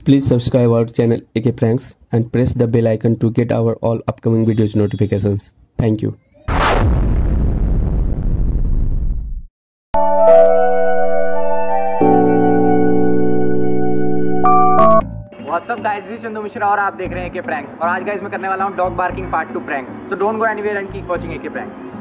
Please subscribe our channel AK Pranks and press the bell icon to get our all upcoming videos notifications. Thank you. What's up guys, this is Chandu Mishra और आप देख रहे हैं एके प्रैंक्स। और आज गाइस मैं करने वाला हूं dog barking part 2 prank. So don't go anywhere and keep watching AK pranks.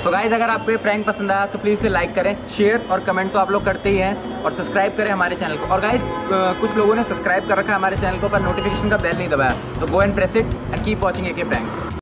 So guys, अगर आपको ये प्रैंक पसंद आया तो प्लीज इसे लाइक करें, शेयर और कमेंट तो आप लोग करते ही हैं, और सब्सक्राइब करें हमारे चैनल को। और गाइस, कुछ लोगों ने सब्सक्राइब कर रखा है हमारे चैनल को पर नोटिफिकेशन का बेल नहीं दबाया, तो go and press it and keep watching AK pranks.